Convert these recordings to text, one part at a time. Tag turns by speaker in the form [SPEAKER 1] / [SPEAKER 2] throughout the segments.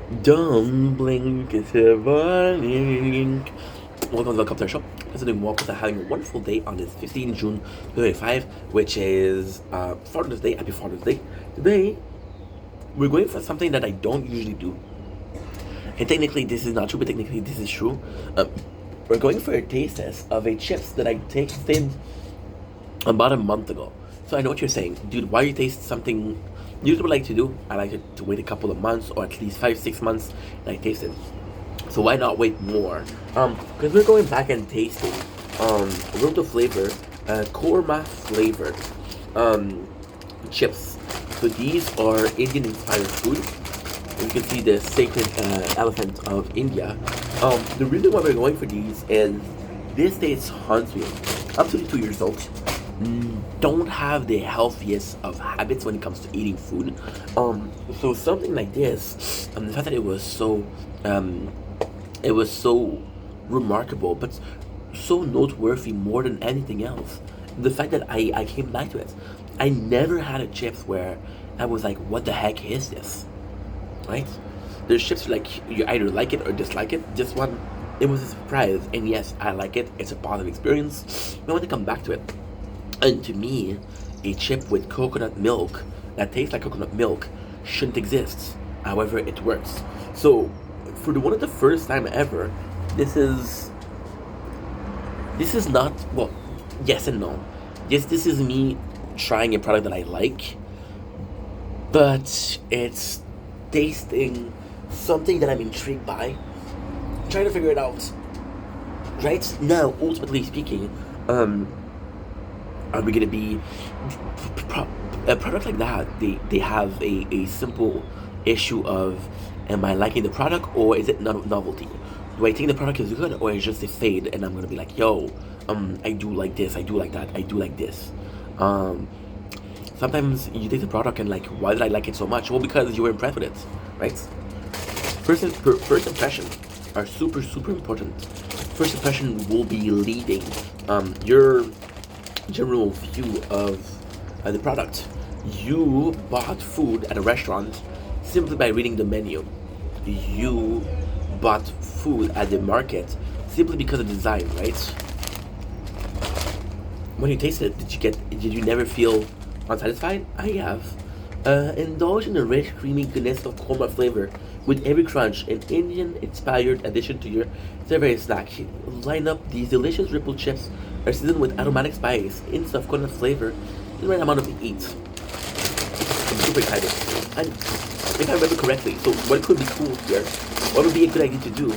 [SPEAKER 1] Don't blink, it's a warning. Welcome to our show. This is doing well because I'm having a wonderful day on this 15 June 2025, which is Father's Day. Happy Father's Day. Today, we're going for something that I don't usually do. And technically, this is not true, but technically, this is true. We're going for a taste test of a chips that I tasted about a month ago. So I know what you're saying, dude. Why you taste something you would like to do? I like it to wait a couple of months or at least 5, 6 months, and I taste it. So why not wait more? Because we're going back and tasting room to flavor, korma flavored chips. So these are Indian inspired food. You can see the sacred elephant of India. The reason why we're going for these is this tastes haunts me. I'm 32 years old. Don't have the healthiest of habits when it comes to eating food. So something like this, the fact that it was so remarkable, but so noteworthy more than anything else. The fact that I came back to it. I never had a chips where I was like, what the heck is this? Right? There's chips like you either like it or dislike it. This one, it was a surprise, and yes, I like it. It's a positive experience. I want to come back to it. And to me, a chip with coconut milk that tastes like coconut milk shouldn't exist. However, it works. So, for the one of the first time ever, this is this is not well, yes and no. Yes, this is me trying a product that I like, but it's tasting something that I'm intrigued by. Trying to figure it out. Right now, ultimately speaking, are we gonna be a product like that? They have a simple issue of, am I liking the product or is it not novelty? Do I think the product is good or is it just a fade and I'm gonna be like, yo, I do like this, I do like that, I do like this. Um, Sometimes you take the product and like, why did I like it so much? Well, because you were impressed with it, right? First impressions are super important. First impression will be leading your general view of the product. You bought food at a restaurant simply by reading the menu. You bought food at the market simply because of the design, right? When you tasted it, did you never feel unsatisfied? I have. Indulge in the rich, creamy goodness of korma flavor with every crunch, an Indian-inspired addition to your savory snack. Line up these delicious ripple chips are seasoned with aromatic spice, hints of coconut flavor, and the right amount of heat. I'm super excited. And if I remember correctly, so what could be cool here, what would be a good idea to do,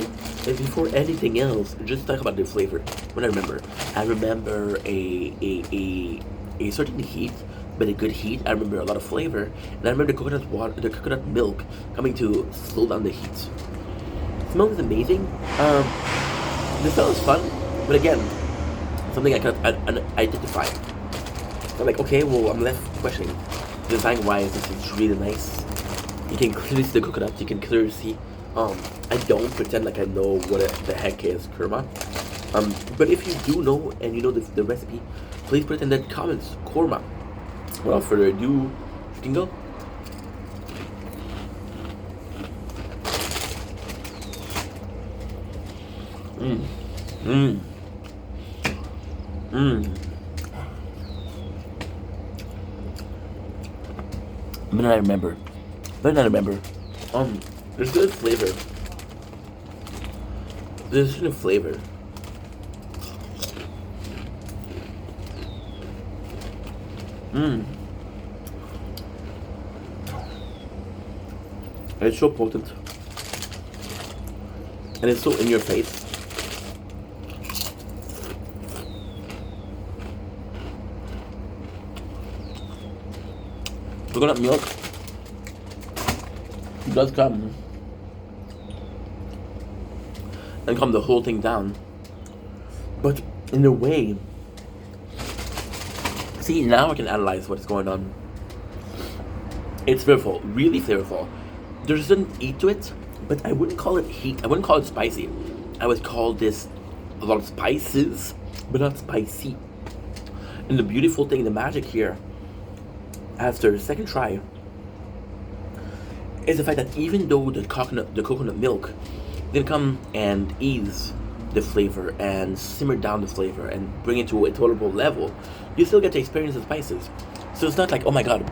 [SPEAKER 1] is before anything else, just talk about the flavor. What I remember a certain heat, but a good heat. I remember a lot of flavor, and I remember the coconut water, the coconut milk coming to slow down the heat. The smell is amazing. The smell is fun, but again, something I cannot identify. I'm like, okay, well, I'm left questioning. Design wise, this is really nice. You can clearly see the coconut, you can clearly see. I don't pretend like I know what the heck is kurma. But if you do know and you know the recipe, please put it in the comments. Korma. Without further ado, you can go. Mmm. Mmm. Mmm. But I remember. But I remember. There's good flavor. There's good flavor. Mmm. It's so potent. And it's so in your face. Coconut milk does come and calm the whole thing down. But in a way, see, now I can analyze what's going on. It's flavorful, really flavorful. There's an heat to it, but I wouldn't call it heat. I wouldn't call it spicy. I would call this a lot of spices, but not spicy. And the beautiful thing, the magic here, after the second try, is the fact that even though the coconut milk didn't come and ease the flavor and simmer down the flavor and bring it to a tolerable level, you still get to experience the spices. So it's not like, oh my god,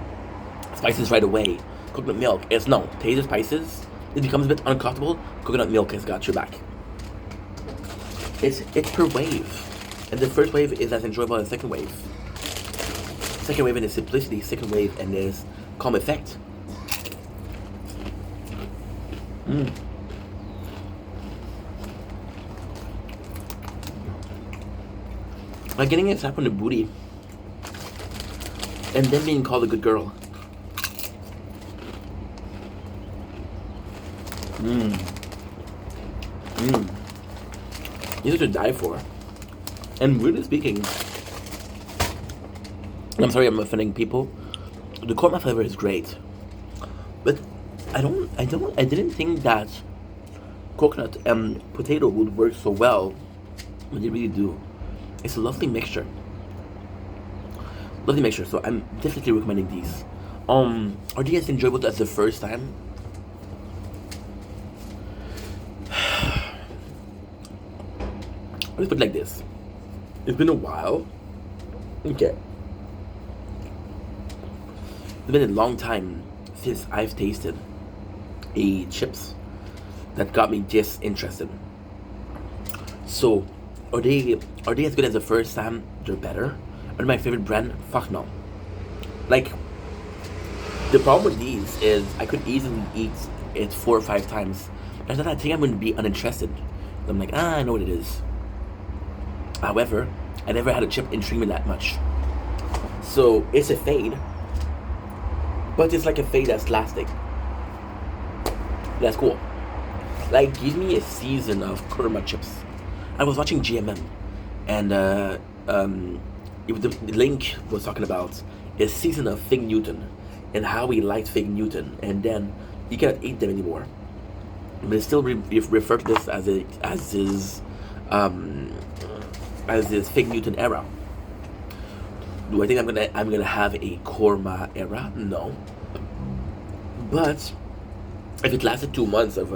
[SPEAKER 1] spices right away, coconut milk. It's no, taste the spices. It becomes a bit uncomfortable. Coconut milk has got your back. It's per wave, and the first wave is as enjoyable as the second wave. Second wave in its simplicity. Second wave and its calm effect. Like getting a slap on the booty and then being called a good girl. These are to die for. And really speaking, I'm sorry I'm offending people, the korma flavor is great. But I didn't think that coconut and potato would work so well, but they really do. It's a lovely mixture. Lovely mixture, so I'm definitely recommending these. Are they as enjoyable as the first time? Let's put it like this. It's been a while. Okay. It's been a long time since I've tasted a chips that got me just interested. So, are they as good as the first time? They're better. Are they my favorite brand? Fuck no. Like, the problem with these is I could easily eat it 4 or 5 times. After that, I think I'm going to be uninterested. I'm like, I know what it is. However, I never had a chip intrigue me that much. So, it's a fade. But it's like a fade that's lasting. That's cool. Like, give me a season of korma chips. I was watching GMM, and the link was talking about a season of Fig Newton and how he liked Fig Newton, and then he cannot eat them anymore. But it still refer to this as his Fig Newton era. Do I think I'm gonna have a korma era? No. But if it lasted 2 months of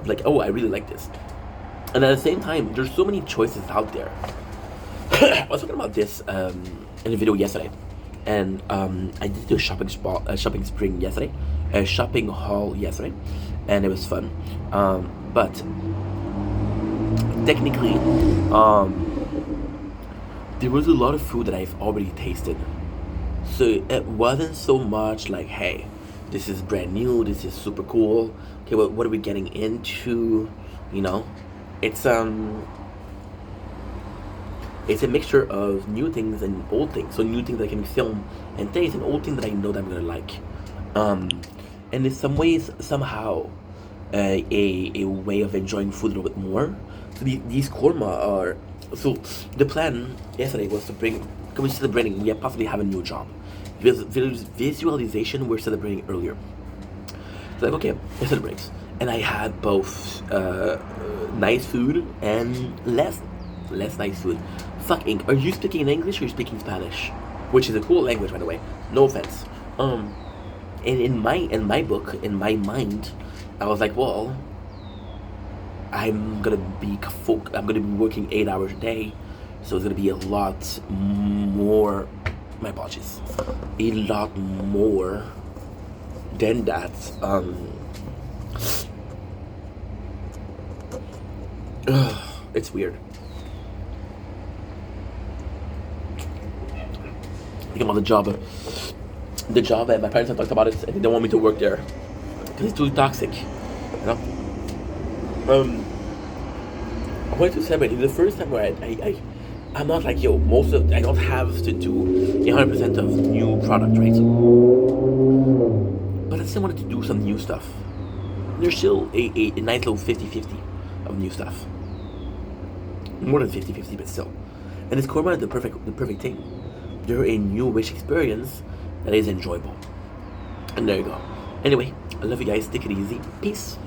[SPEAKER 1] like, oh, I really like this. And at the same time, there's so many choices out there. I was talking about this in a video yesterday, and I did do a shopping spring yesterday, a shopping haul yesterday, and it was fun. But technically, there was a lot of food that I've already tasted, so it wasn't so much like, hey, this is brand new, this is super cool. Okay, well, what are we getting into? You know, it's a mixture of new things and old things. So new things I can film and taste, and old things that I know that I'm gonna like. And in some ways, somehow, a way of enjoying food a little bit more. So these korma are. So the plan yesterday was to bring. Because we're celebrating, we possibly have a new job. Visualization, we're celebrating earlier. So like, okay, I celebrate, and I had both nice food and less nice food. Fuck ink. Are you speaking in English or are you speaking Spanish? Which is a cool language, by the way. No offense. And in my book, in my mind, I was like, well, I'm gonna be working 8 hours a day, so it's gonna be a lot more. My apologies. A lot more than that. It's weird. Think about the job my parents have talked about it, and they don't want me to work there because it's too toxic, you know. I wanted to celebrate. It's the first time where I'm not like, yo, I don't have to do 100% of new product, right? But I still wanted to do some new stuff. There's still a nice little 50-50 of new stuff. More than 50-50, but still. And this korma is the perfect thing. They're a new rich experience that is enjoyable. And there you go. Anyway, I love you guys. Take it easy. Peace.